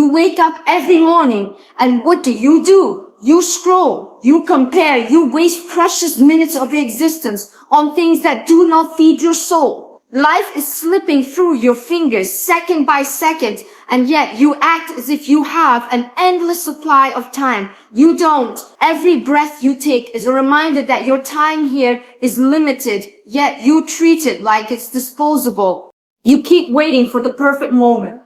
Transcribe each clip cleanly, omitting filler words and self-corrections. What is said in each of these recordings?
You wake up every morning and what do? You scroll, you compare, you waste precious minutes of your existence on things that do not feed your soul. Life is slipping through your fingers second by second, and yet you act as if you have an endless supply of time. You don't. Every breath you take is a reminder that your time here is limited, yet you treat it like it's disposable. You keep waiting for the perfect moment.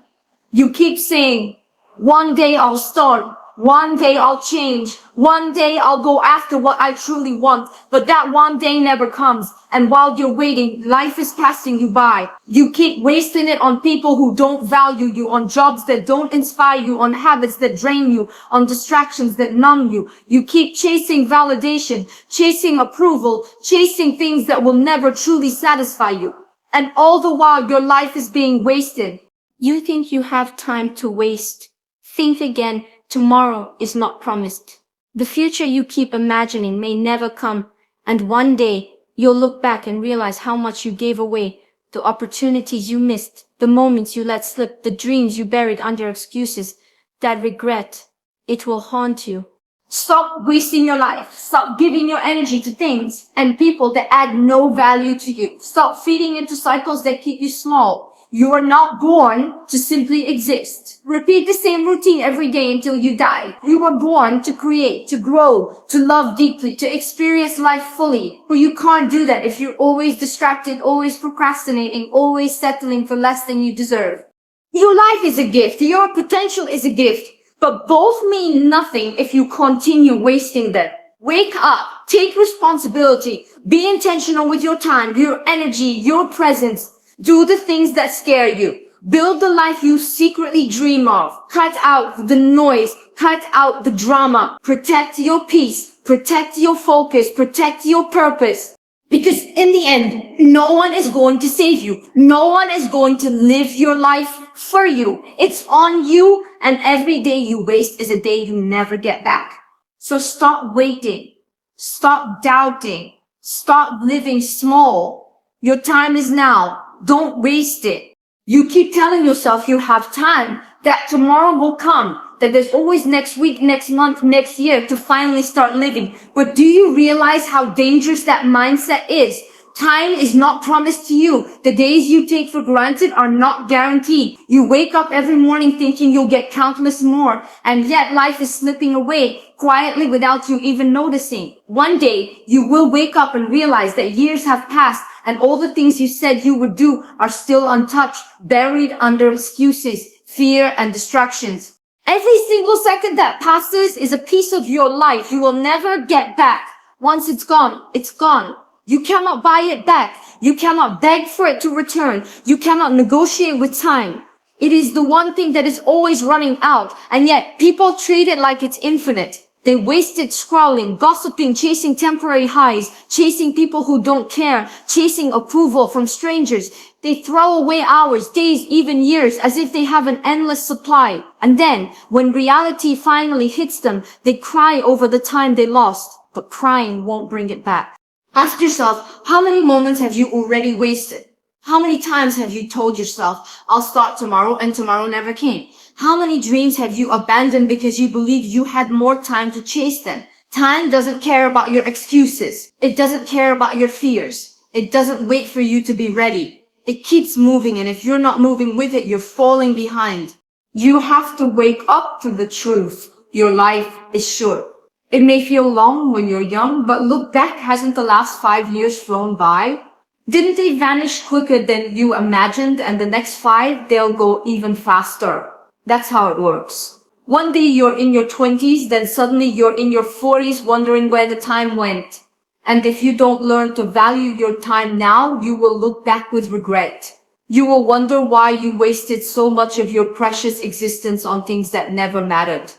You keep saying, one day I'll start, one day I'll change, one day I'll go after what I truly want, but that one day never comes. And while you're waiting, life is passing you by. You keep wasting it on people who don't value you, on jobs that don't inspire you, on habits that drain you, on distractions that numb you. You keep chasing validation, chasing approval, chasing things that will never truly satisfy you. And all the while your life is being wasted. You think you have time to waste. Think again, tomorrow is not promised. The future you keep imagining may never come, and one day you'll look back and realize how much you gave away, the opportunities you missed, the moments you let slip, the dreams you buried under excuses. That regret, it will haunt you. Stop wasting your life. Stop giving your energy to things and people that add no value to you. Stop feeding into cycles that keep you small. You are not born to simply exist. Repeat the same routine every day until you die. You were born to create, to grow, to love deeply, to experience life fully. But you can't do that if you're always distracted, always procrastinating, always settling for less than you deserve. Your life is a gift. Your potential is a gift. But both mean nothing if you continue wasting them. Wake up. Take responsibility. Be intentional with your time, your energy, your presence. Do the things that scare you. Build the life you secretly dream of. Cut out the noise. Cut out the drama. Protect your peace. Protect your focus. Protect your purpose. Because in the end, no one is going to save you. No one is going to live your life for you. It's on you, and every day you waste is a day you never get back. So stop waiting. Stop doubting. Stop living small. Your time is now. Don't waste it. You keep telling yourself you have time, that tomorrow will come, that there's always next week, next month, next year to finally start living. But do you realize how dangerous that mindset is? Time is not promised to you. The days you take for granted are not guaranteed. You wake up every morning thinking you'll get countless more, and yet life is slipping away quietly without you even noticing. One day, you will wake up and realize that years have passed and all the things you said you would do are still untouched, buried under excuses, fear, and distractions. Every single second that passes is a piece of your life you will never get back. Once it's gone, it's gone. You cannot buy it back. You cannot beg for it to return. You cannot negotiate with time. It is the one thing that is always running out, and yet people treat it like it's infinite. They waste it scrolling, gossiping, chasing temporary highs, chasing people who don't care, chasing approval from strangers. They throw away hours, days, even years as if they have an endless supply. And then, when reality finally hits them, they cry over the time they lost. But crying won't bring it back. Ask yourself, how many moments have you already wasted? How many times have you told yourself, I'll start tomorrow, and tomorrow never came? How many dreams have you abandoned because you believed you had more time to chase them? Time doesn't care about your excuses. It doesn't care about your fears. It doesn't wait for you to be ready. It keeps moving, and if you're not moving with it, you're falling behind. You have to wake up to the truth. Your life is short. It may feel long when you're young, but look back, hasn't the last 5 years flown by? Didn't they vanish quicker than you imagined, and the next 5, they'll go even faster? That's how it works. One day you're in your 20s, then suddenly you're in your 40s wondering where the time went. And if you don't learn to value your time now, you will look back with regret. You will wonder why you wasted so much of your precious existence on things that never mattered.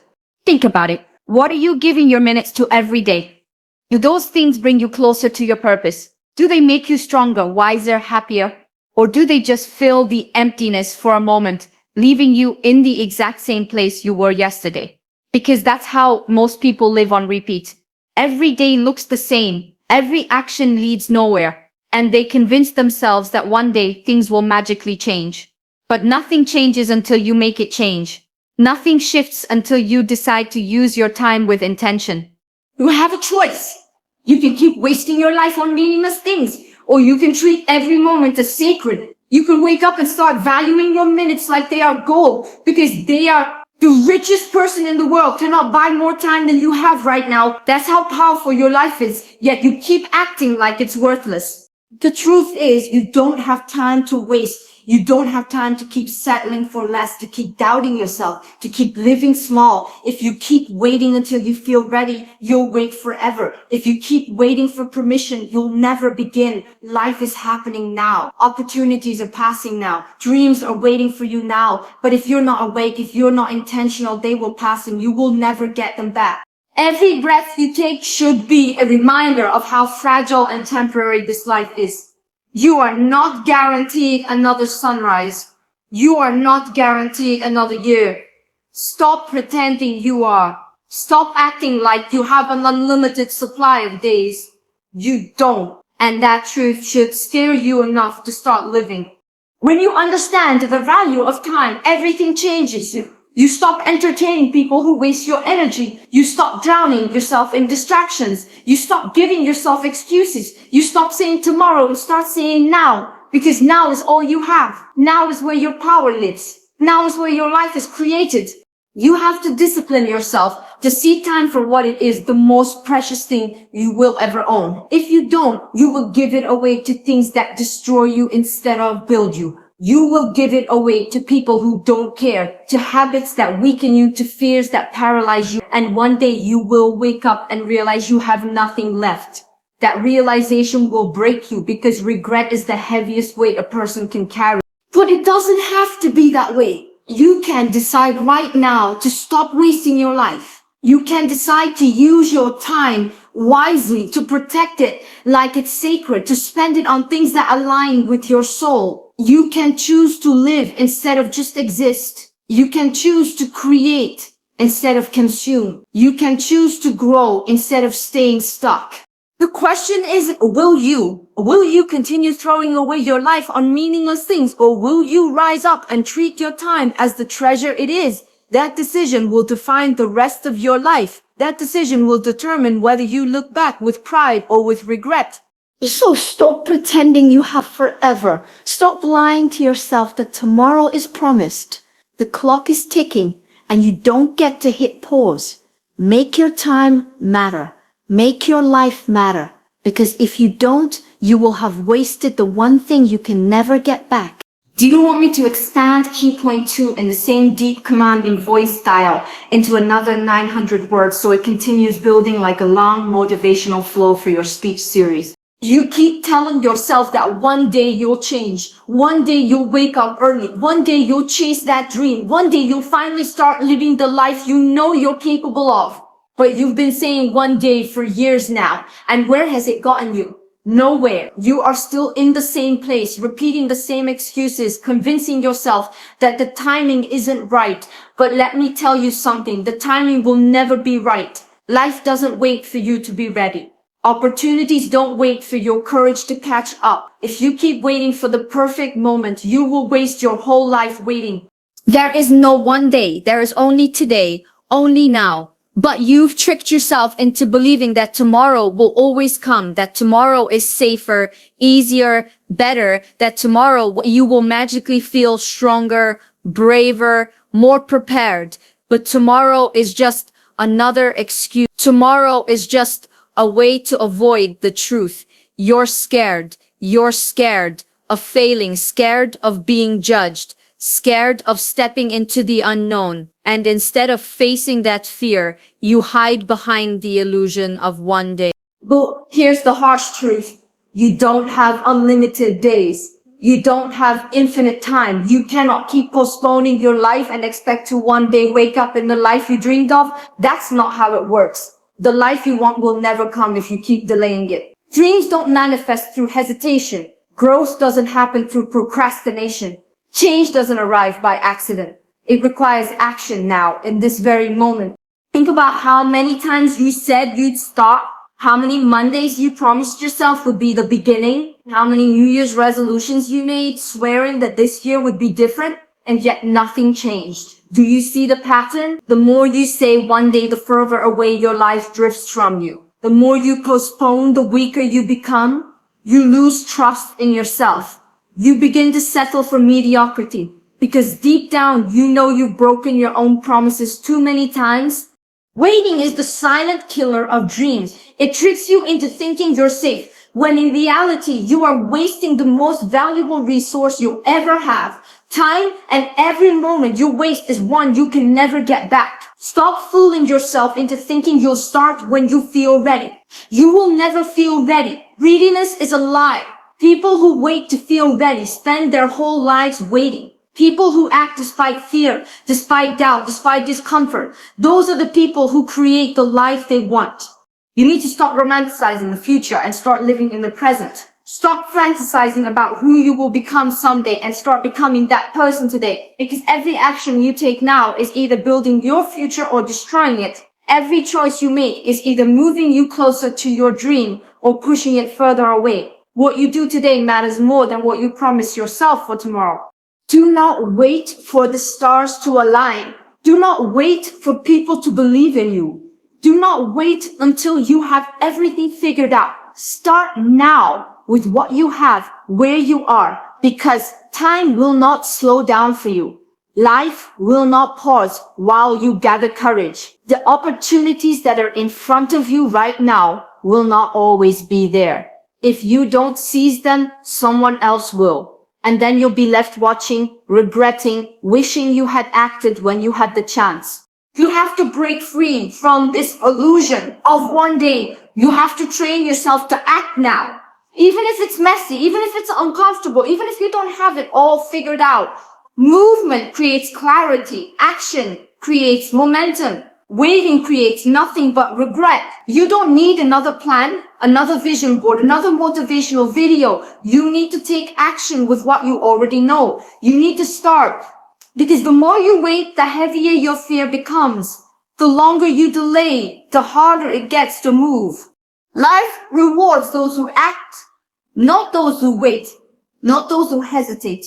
Think about it. What are you giving your minutes to every day? Do those things bring you closer to your purpose? Do they make you stronger, wiser, happier? Or do they just fill the emptiness for a moment, leaving you in the exact same place you were yesterday? Because that's how most people live on repeat. Every day looks the same. Every action leads nowhere. And they convince themselves that one day things will magically change. But nothing changes until you make it change. Nothing shifts until you decide to use your time with intention. You have a choice. You can keep wasting your life on meaningless things, or you can treat every moment as sacred. You can wake up and start valuing your minutes like they are gold, because they are the richest person in the world cannot buy more time than you have right now. That's how powerful your life is, yet you keep acting like it's worthless. The truth is, you don't have time to waste. You don't have time to keep settling for less, to keep doubting yourself, to keep living small. If you keep waiting until you feel ready, you'll wait forever. If you keep waiting for permission, you'll never begin. Life is happening now. Opportunities are passing now. Dreams are waiting for you now. But if you're not awake, if you're not intentional, they will pass and you will never get them back. Every breath you take should be a reminder of how fragile and temporary this life is. You are not guaranteed another sunrise. You are not guaranteed another year. Stop pretending you are. Stop acting like you have an unlimited supply of days. You don't. And that truth should scare you enough to start living. When you understand the value of time, everything changes. You stop entertaining people who waste your energy. You stop drowning yourself in distractions. You stop giving yourself excuses. You stop saying tomorrow and start saying now. Because now is all you have. Now is where your power lives. Now is where your life is created. You have to discipline yourself to see time for what it is, the most precious thing you will ever own. If you don't, you will give it away to things that destroy you instead of build you. You will give it away to people who don't care, to habits that weaken you, to fears that paralyze you. And one day you will wake up and realize you have nothing left. That realization will break you because regret is the heaviest weight a person can carry. But it doesn't have to be that way. You can decide right now to stop wasting your life. You can decide to use your time wisely, to protect it like it's sacred, to spend it on things that align with your soul. You can choose to live instead of just exist. You can choose to create instead of consume. You can choose to grow instead of staying stuck. The question is, will you continue throwing away your life on meaningless things, or will you rise up and treat your time as the treasure it is? That decision will define the rest of your life. That decision will determine whether you look back with pride or with regret. So stop pretending you have forever. Stop lying to yourself that tomorrow is promised. The clock is ticking and you don't get to hit pause. Make your time matter. Make your life matter. Because if you don't, you will have wasted the one thing you can never get back. Do you want me to expand key point 2 in the same deep commanding voice style into another 900 words so it continues building like a long motivational flow for your speech series? You keep telling yourself that one day you'll change. One day you'll wake up early. One day you'll chase that dream. One day you'll finally start living the life you know you're capable of. But you've been saying one day for years now. And where has it gotten you? Nowhere. You are still in the same place, repeating the same excuses, convincing yourself that the timing isn't right. But let me tell you something, the timing will never be right. Life doesn't wait for you to be ready. Opportunities don't wait for your courage to catch up. If you keep waiting for the perfect moment, you will waste your whole life waiting. There is no one day. There is only today, only now. But you've tricked yourself into believing that tomorrow will always come, that tomorrow is safer, easier, better, that tomorrow you will magically feel stronger, braver, more prepared. But tomorrow is just another excuse. Tomorrow is just a way to avoid the truth. You're scared. You're scared of failing, scared of being judged, scared of stepping into the unknown. And instead of facing that fear, you hide behind the illusion of one day. But here's the harsh truth. You don't have unlimited days. You don't have infinite time. You cannot keep postponing your life and expect to one day wake up in the life you dreamed of. That's not how it works. The life you want will never come if you keep delaying it. Dreams don't manifest through hesitation. Growth doesn't happen through procrastination. Change doesn't arrive by accident. It requires action now, in this very moment. Think about how many times you said you'd stop, how many Mondays you promised yourself would be the beginning, how many New Year's resolutions you made, swearing that this year would be different. and yet nothing changed. Do you see the pattern? The more you say one day, the further away your life drifts from you. The more you postpone, the weaker you become. You lose trust in yourself. You begin to settle for mediocrity because deep down, you know you've broken your own promises too many times. Waiting is the silent killer of dreams. It tricks you into thinking you're safe, when in reality, you are wasting the most valuable resource you ever have. Time, and every moment you waste is one you can never get back. Stop fooling yourself into thinking you'll start when you feel ready. You will never feel ready. Readiness is a lie. People who wait to feel ready spend their whole lives waiting. People who act despite fear, despite doubt, despite discomfort, those are the people who create the life they want. You need to stop romanticizing the future and start living in the present. Stop fantasizing about who you will become someday and start becoming that person today. Because every action you take now is either building your future or destroying it. Every choice you make is either moving you closer to your dream or pushing it further away. What you do today matters more than what you promise yourself for tomorrow. Do not wait for the stars to align. Do not wait for people to believe in you. Do not wait until you have everything figured out. Start now with what you have, where you are, because time will not slow down for you. Life will not pause while you gather courage. The opportunities that are in front of you right now will not always be there. If you don't seize them, someone else will. And then you'll be left watching, regretting, wishing you had acted when you had the chance. You have to break free from this illusion of one day. You have to train yourself to act now. Even if it's messy, even if it's uncomfortable, even if you don't have it all figured out. Movement creates clarity. Action creates momentum. Waiting creates nothing but regret. You don't need another plan, another vision board, another motivational video. You need to take action with what you already know. You need to start. Because the more you wait, the heavier your fear becomes. The longer you delay, the harder it gets to move. Life rewards those who act, not those who wait, not those who hesitate,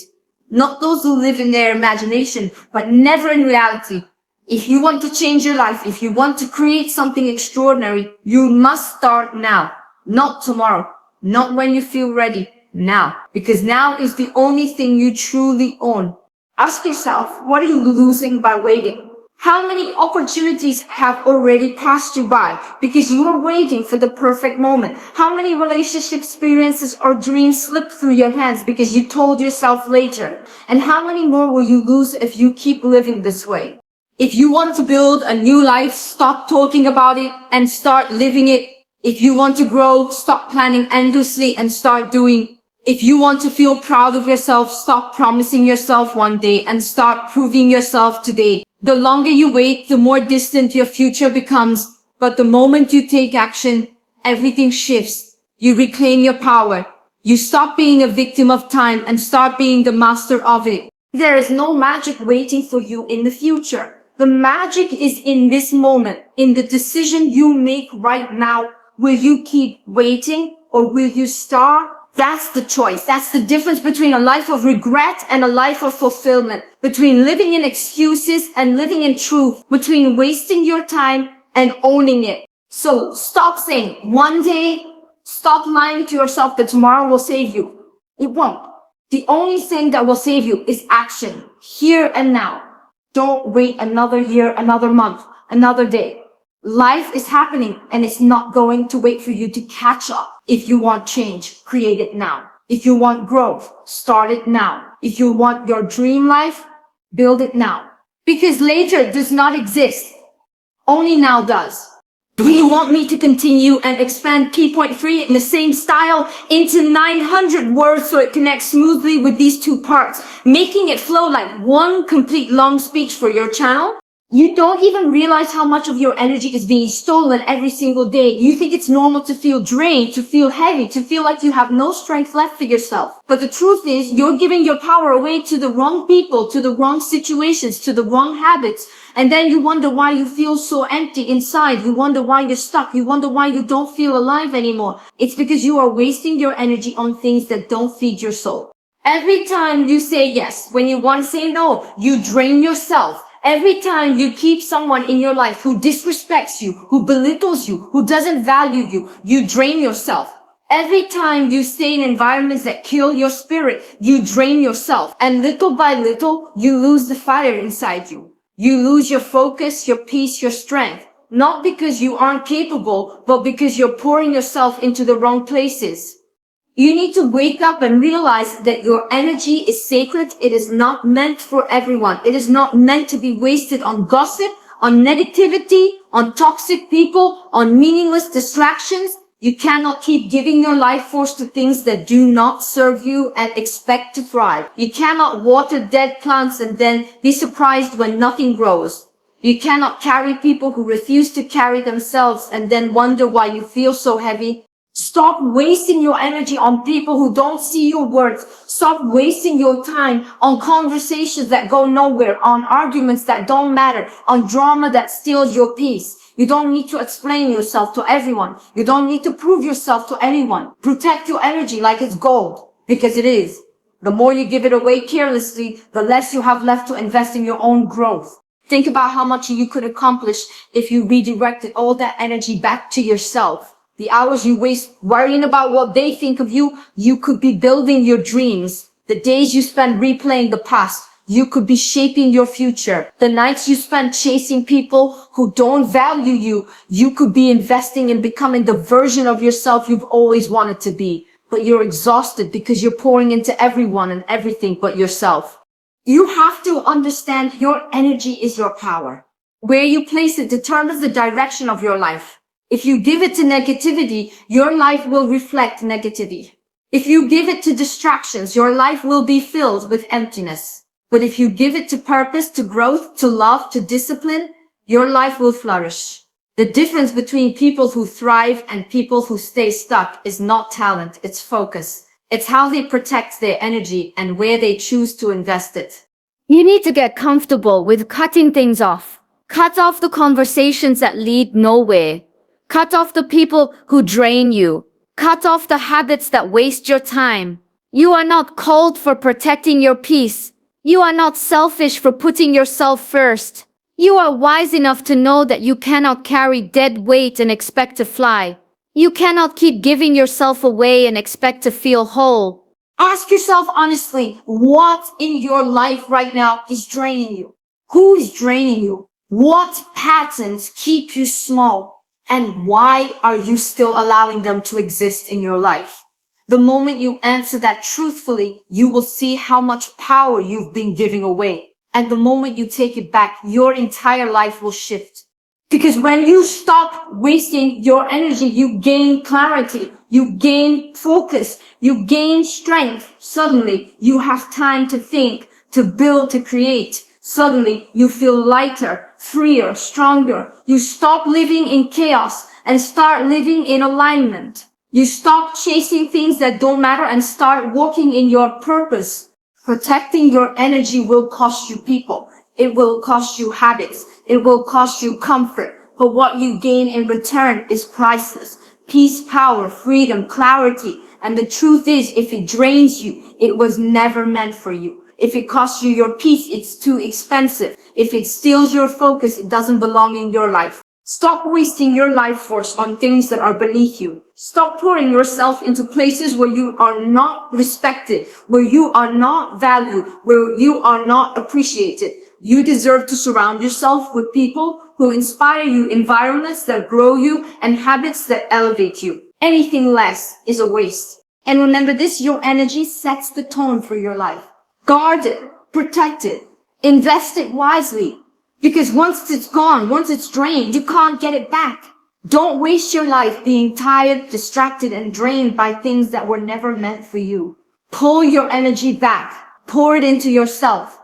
not those who live in their imagination, but never in reality. If you want to change your life, if you want to create something extraordinary, you must start now, not tomorrow, not when you feel ready, now. Because now is the only thing you truly own. Ask yourself, what are you losing by waiting? How many opportunities have already passed you by because you were waiting for the perfect moment? How many relationship experiences or dreams slipped through your hands because you told yourself later? And how many more will you lose if you keep living this way? If you want to build a new life, stop talking about it and start living it. If you want to grow, stop planning endlessly and start doing. If you want to feel proud of yourself, stop promising yourself one day and start proving yourself today. The longer you wait, the more distant your future becomes. But the moment you take action, everything shifts. You reclaim your power. You stop being a victim of time and start being the master of it. There is no magic waiting for you in the future. The magic is in this moment, in the decision you make right now. Will you keep waiting or will you start? That's the choice. That's the difference between a life of regret and a life of fulfillment. Between living in excuses and living in truth. Between wasting your time and owning it. So stop saying one day, stop lying to yourself that tomorrow will save you. It won't. The only thing that will save you is action, here and now. Don't wait another year, another month, another day. Life is happening and it's not going to wait for you to catch up. If you want change, create it now. If you want growth, start it now. If you want your dream life, build it now. Because later does not exist. Only now does. Do you want me to continue and expand P.3 in the same style into 900 words so it connects smoothly with these two parts, making it flow like one complete long speech for your channel? You don't even realize how much of your energy is being stolen every single day. You think it's normal to feel drained, to feel heavy, to feel like you have no strength left for yourself. But the truth is, you're giving your power away to the wrong people, to the wrong situations, to the wrong habits. And then you wonder why you feel so empty inside. You wonder why you're stuck. You wonder why you don't feel alive anymore. It's because you are wasting your energy on things that don't feed your soul. Every time you say yes, when you want to say no, you drain yourself. Every time you keep someone in your life who disrespects you, who belittles you, who doesn't value you, you drain yourself. Every time you stay in environments that kill your spirit, you drain yourself. And little by little, you lose the fire inside you. You lose your focus, your peace, your strength. Not because you aren't capable, but because you're pouring yourself into the wrong places. You need to wake up and realize that your energy is sacred. It is not meant for everyone. It is not meant to be wasted on gossip, on negativity, on toxic people, on meaningless distractions. You cannot keep giving your life force to things that do not serve you and expect to thrive. You cannot water dead plants and then be surprised when nothing grows. You cannot carry people who refuse to carry themselves and then wonder why you feel so heavy. Stop wasting your energy on people who don't see your worth. Stop wasting your time on conversations that go nowhere, on arguments that don't matter, on drama that steals your peace. You don't need to explain yourself to everyone. You don't need to prove yourself to anyone. Protect your energy like it's gold, because it is. The more you give it away carelessly, the less you have left to invest in your own growth. Think about how much you could accomplish if you redirected all that energy back to yourself. The hours you waste worrying about what they think of you, you could be building your dreams. The days you spend replaying the past, you could be shaping your future. The nights you spend chasing people who don't value you, you could be investing in becoming the version of yourself you've always wanted to be. But you're exhausted because you're pouring into everyone and everything but yourself. You have to understand your energy is your power. Where you place it determines the direction of your life. If you give it to negativity, your life will reflect negativity. If you give it to distractions, your life will be filled with emptiness. But if you give it to purpose, to growth, to love, to discipline, your life will flourish. The difference between people who thrive and people who stay stuck is not talent, it's focus. It's how they protect their energy and where they choose to invest it. You need to get comfortable with cutting things off. Cut off the conversations that lead nowhere. Cut off the people who drain you. Cut off the habits that waste your time. You are not cold for protecting your peace. You are not selfish for putting yourself first. You are wise enough to know that you cannot carry dead weight and expect to fly. You cannot keep giving yourself away and expect to feel whole. Ask yourself honestly, what in your life right now is draining you? Who is draining you? What patterns keep you small? And why are you still allowing them to exist in your life? The moment you answer that truthfully, you will see how much power you've been giving away. And the moment you take it back, your entire life will shift. Because when you stop wasting your energy, you gain clarity, you gain focus, you gain strength. Suddenly, you have time to think, to build, to create. Suddenly, you feel lighter, freer, stronger. You stop living in chaos and start living in alignment. You stop chasing things that don't matter and start walking in your purpose. Protecting your energy will cost you people. It will cost you habits. It will cost you comfort. But what you gain in return is priceless. Peace, power, freedom, clarity. And the truth is, if it drains you, it was never meant for you. If it costs you your peace, it's too expensive. If it steals your focus, it doesn't belong in your life. Stop wasting your life force on things that are beneath you. Stop pouring yourself into places where you are not respected, where you are not valued, where you are not appreciated. You deserve to surround yourself with people who inspire you, environments that grow you, and habits that elevate you. Anything less is a waste. And remember this, your energy sets the tone for your life. Guard it, protect it, invest it wisely. Because once it's gone, once it's drained, you can't get it back. Don't waste your life being tired, distracted, and drained by things that were never meant for you. Pull your energy back. Pour it into yourself.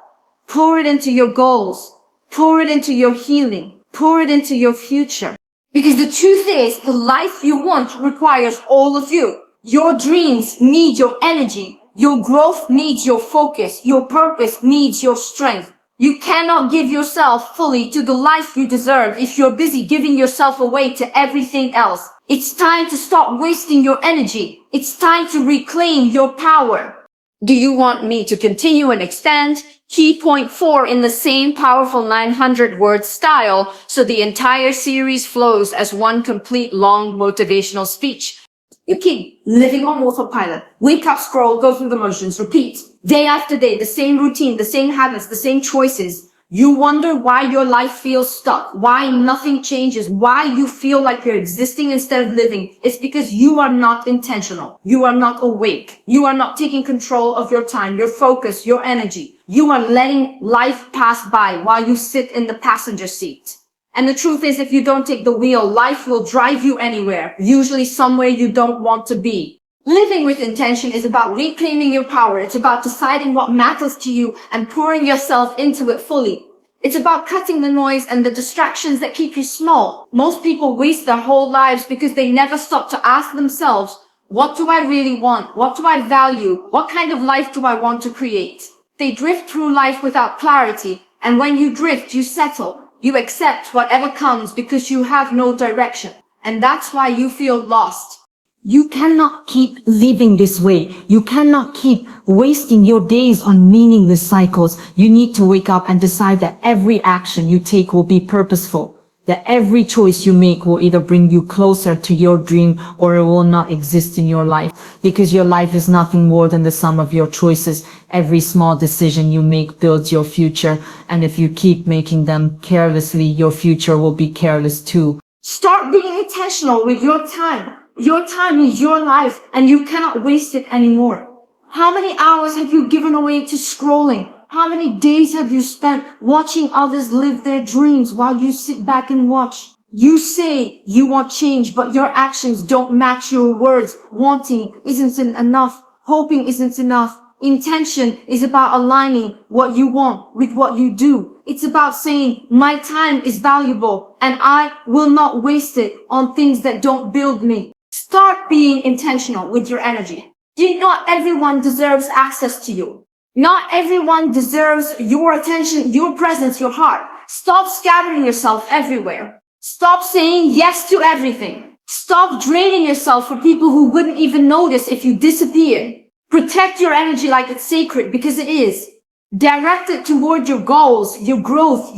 Pour it into your goals. Pour it into your healing. Pour it into your future. Because the truth is, the life you want requires all of you. Your dreams need your energy. Your growth needs your focus. Your purpose needs your strength. You cannot give yourself fully to the life you deserve if you're busy giving yourself away to everything else. It's time to stop wasting your energy. It's time to reclaim your power. Do you want me to continue and extend? Key point 4 in the same powerful 900 word style, so the entire series flows as one complete long motivational speech. You keep living on autopilot. Wake up, scroll, go through the motions, repeat. Day after day, the same routine, the same habits, the same choices. You wonder why your life feels stuck, why nothing changes, why you feel like you're existing instead of living. It's because you are not intentional. You are not awake. You are not taking control of your time, your focus, your energy. You are letting life pass by while you sit in the passenger seat. And the truth is, if you don't take the wheel, life will drive you anywhere, usually somewhere you don't want to be. Living with intention is about reclaiming your power. It's about deciding what matters to you and pouring yourself into it fully. It's about cutting the noise and the distractions that keep you small. Most people waste their whole lives because they never stop to ask themselves, what do I really want? What do I value? What kind of life do I want to create? They drift through life without clarity. And when you drift, you settle. You accept whatever comes because you have no direction. And that's why you feel lost. You cannot keep living this way. You cannot keep wasting your days on meaningless cycles. You need to wake up and decide that every action you take will be purposeful. That every choice you make will either bring you closer to your dream or it will not exist in your life. Because your life is nothing more than the sum of your choices. Every small decision you make builds your future. And if you keep making them carelessly, your future will be careless too. Start being intentional with your time. Your time is your life and you cannot waste it anymore. How many hours have you given away to scrolling? How many days have you spent watching others live their dreams while you sit back and watch? You say you want change, but your actions don't match your words. Wanting isn't enough. Hoping isn't enough. Intention is about aligning what you want with what you do. It's about saying, my time is valuable and I will not waste it on things that don't build me. Start being intentional with your energy. Not everyone deserves access to you. Not everyone deserves your attention, your presence, your heart. Stop scattering yourself everywhere. Stop saying yes to everything. Stop draining yourself for people who wouldn't even notice if you disappeared. Protect your energy like it's sacred because it is. Direct it toward your goals, your growth,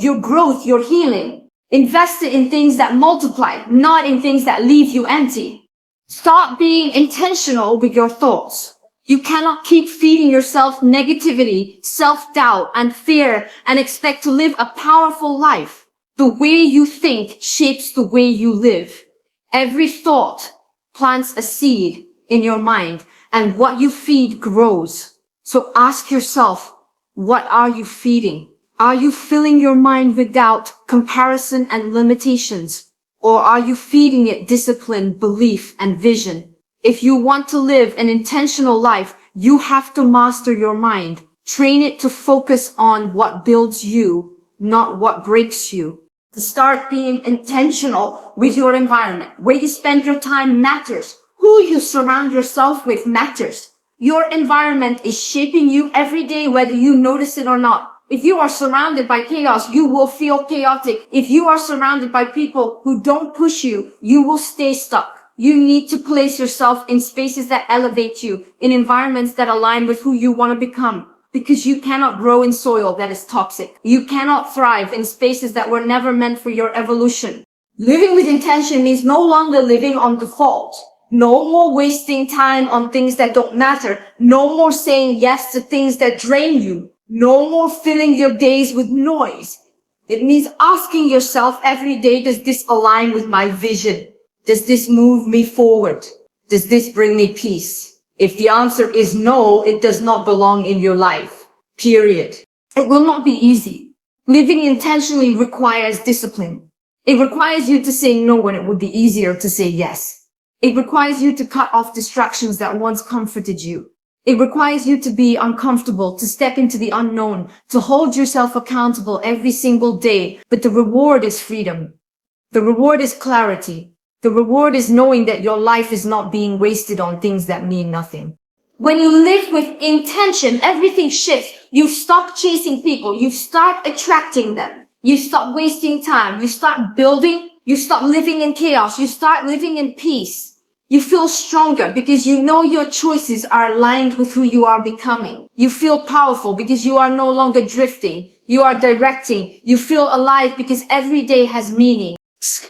your healing. Invest it in things that multiply, not in things that leave you empty. Stop being intentional with your thoughts. You cannot keep feeding yourself negativity, self-doubt, and fear and expect to live a powerful life. The way you think shapes the way you live. Every thought plants a seed in your mind, and what you feed grows. So ask yourself, what are you feeding? Are you filling your mind with doubt, comparison, and limitations? Or are you feeding it discipline, belief, and vision? If you want to live an intentional life, you have to master your mind. Train it to focus on what builds you, not what breaks you. To start being intentional with your environment. Where you spend your time matters. Who you surround yourself with matters. Your environment is shaping you every day, whether you notice it or not. If you are surrounded by chaos, you will feel chaotic. If you are surrounded by people who don't push you, you will stay stuck. You need to place yourself in spaces that elevate you, in environments that align with who you want to become. Because you cannot grow in soil that is toxic. You cannot thrive in spaces that were never meant for your evolution. Living with intention means no longer living on default. No more wasting time on things that don't matter. No more saying yes to things that drain you. No more filling your days with noise. It means asking yourself every day, does this align with my vision? Does this move me forward? Does this bring me peace? If the answer is no, it does not belong in your life. Period. It will not be easy. Living intentionally requires discipline. It requires you to say no when it would be easier to say yes. It requires you to cut off distractions that once comforted you. It requires you to be uncomfortable, to step into the unknown, to hold yourself accountable every single day. But the reward is freedom. The reward is clarity. The reward is knowing that your life is not being wasted on things that mean nothing. When you live with intention, everything shifts. You stop chasing people. You start attracting them. You stop wasting time. You start building. You stop living in chaos. You start living in peace. You feel stronger because you know your choices are aligned with who you are becoming. You feel powerful because you are no longer drifting. You are directing. You feel alive because every day has meaning.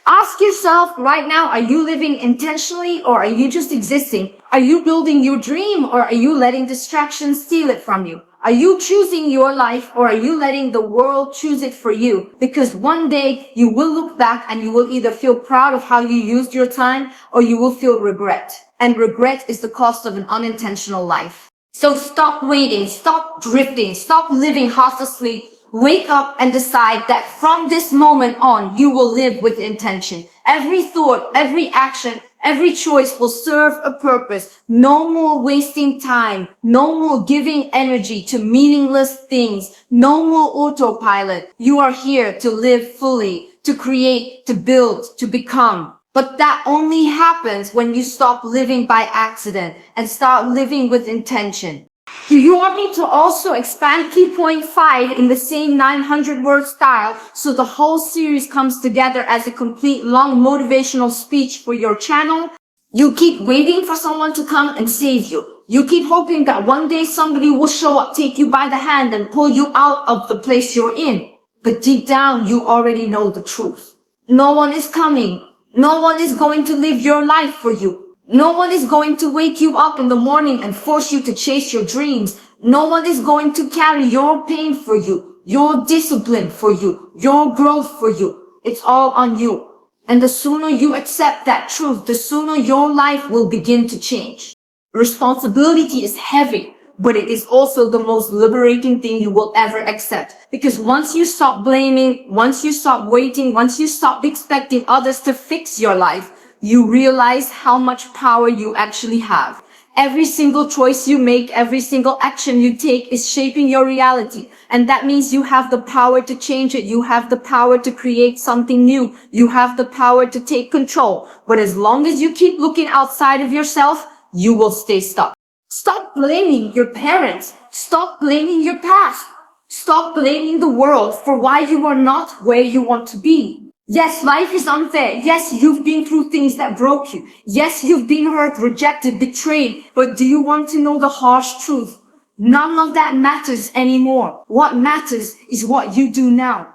Ask yourself right now, are you living intentionally or are you just existing? Are you building your dream or are you letting distractions steal it from you? Are you choosing your life or are you letting the world choose it for you? Because one day you will look back and you will either feel proud of how you used your time or you will feel regret. And regret is the cost of an unintentional life. So stop waiting, stop drifting, stop living half asleep. Wake up and decide that from this moment on, you will live with intention. Every thought, every action, every choice will serve a purpose. No more wasting time. No more giving energy to meaningless things. No more autopilot. You are here to live fully, to create, to build, to become. But that only happens when you stop living by accident and start living with intention. Do you want me to also expand key point 5 in the same 900 word style so the whole series comes together as a complete long motivational speech for your channel? You keep waiting for someone to come and save you. You keep hoping that one day somebody will show up, take you by the hand and pull you out of the place you're in. But deep down, you already know the truth. No one is coming. No one is going to live your life for you. No one is going to wake you up in the morning and force you to chase your dreams. No one is going to carry your pain for you, your discipline for you, your growth for you. It's all on you. And the sooner you accept that truth, the sooner your life will begin to change. Responsibility is heavy, but it is also the most liberating thing you will ever accept. Because once you stop blaming, once you stop waiting, once you stop expecting others to fix your life, you realize how much power you actually have. Every single choice you make, every single action you take is shaping your reality. And that means you have the power to change it. You have the power to create something new. You have the power to take control. But as long as you keep looking outside of yourself, you will stay stuck. Stop blaming your parents. Stop blaming your past. Stop blaming the world for why you are not where you want to be. Yes, life is unfair. Yes, you've been through things that broke you. Yes, you've been hurt, rejected, betrayed. But do you want to know the harsh truth? None of that matters anymore. What matters is what you do now.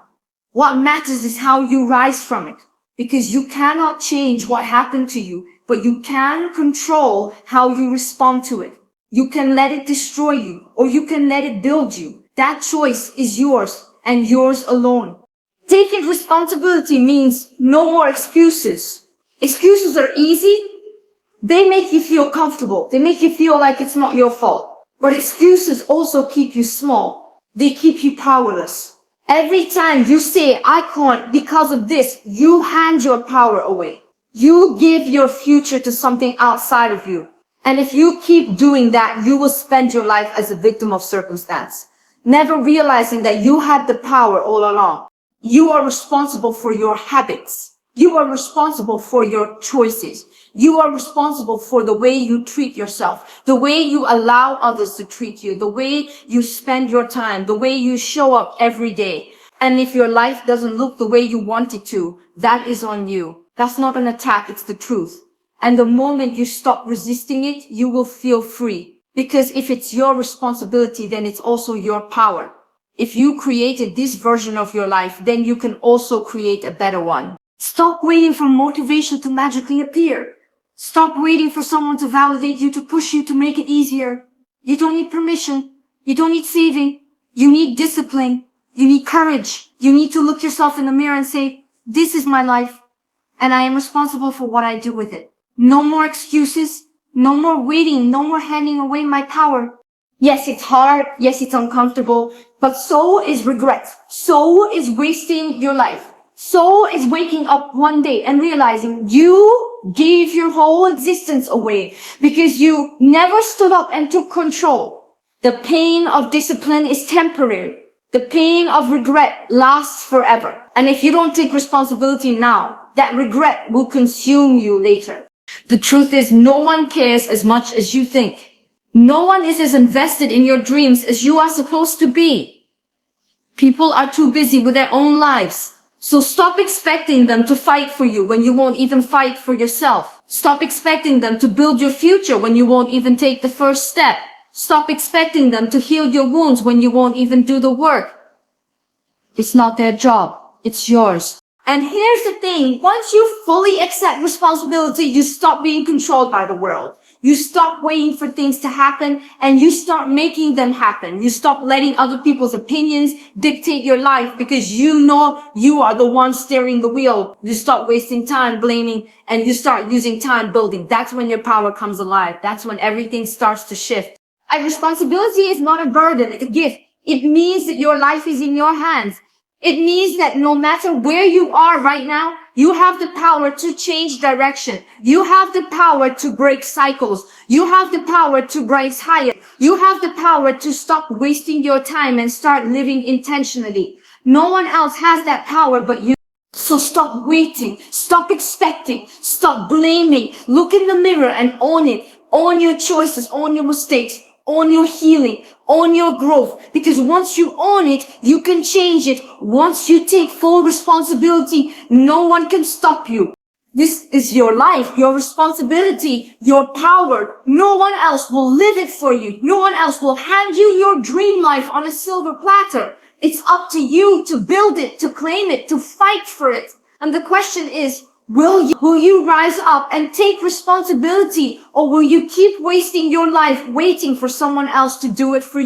What matters is how you rise from it. Because you cannot change what happened to you, but you can control how you respond to it. You can let it destroy you, or you can let it build you. That choice is yours, and yours alone. Taking responsibility means no more excuses. Excuses are easy. They make you feel comfortable. They make you feel like it's not your fault. But excuses also keep you small. They keep you powerless. Every time you say, I can't because of this, you hand your power away. You give your future to something outside of you. And if you keep doing that, you will spend your life as a victim of circumstance, never realizing that you had the power all along. You are responsible for your habits. You are responsible for your choices. You are responsible for the way you treat yourself, the way you allow others to treat you, the way you spend your time, the way you show up every day. And if your life doesn't look the way you want it to, that is on you. That's not an attack, it's the truth. And the moment you stop resisting it, you will feel free. Because if it's your responsibility, then it's also your power. If you created this version of your life, then you can also create a better one. Stop waiting for motivation to magically appear. Stop waiting for someone to validate you, to push you, to make it easier. You don't need permission. You don't need saving. You need discipline. You need courage. You need to look yourself in the mirror and say, this is my life, and I am responsible for what I do with it. No more excuses. No more waiting. No more handing away my power. Yes, it's hard. Yes, it's uncomfortable. But so is regret. So is wasting your life. So is waking up one day and realizing you gave your whole existence away because you never stood up and took control. The pain of discipline is temporary. The pain of regret lasts forever. And if you don't take responsibility now, that regret will consume you later. The truth is, no one cares as much as you think. No one is as invested in your dreams as you are supposed to be. People are too busy with their own lives, So stop expecting them to fight for you when you won't even fight for yourself. Stop expecting them to build your future when you won't even take the first step. Stop expecting them to heal your wounds when you won't even do the work. It's not their job. It's yours. And here's the thing. Once you fully accept responsibility, you stop being controlled by the world. You stop waiting for things to happen and you start making them happen. You stop letting other people's opinions dictate your life because you know you are the one steering the wheel. You stop wasting time blaming and you start using time building. That's when your power comes alive. That's when everything starts to shift. And responsibility is not a burden, it's a gift. It means that your life is in your hands. It means that no matter where you are right now, you have the power to change direction. You have the power to break cycles. You have the power to rise higher. You have the power to stop wasting your time and start living intentionally. No one else has that power but you. So stop waiting, stop expecting, stop blaming. Look in the mirror and own it. Own your choices, own your mistakes, own your healing, own your growth. Because once you own it, you can change it. Once you take full responsibility, no one can stop you. This is your life, your responsibility, your power. No one else will live it for you. No one else will hand you your dream life on a silver platter. It's up to you to build it, to claim it, to fight for it. And the question is, will you rise up and take responsibility, or will you keep wasting your life waiting for someone else to do it for you?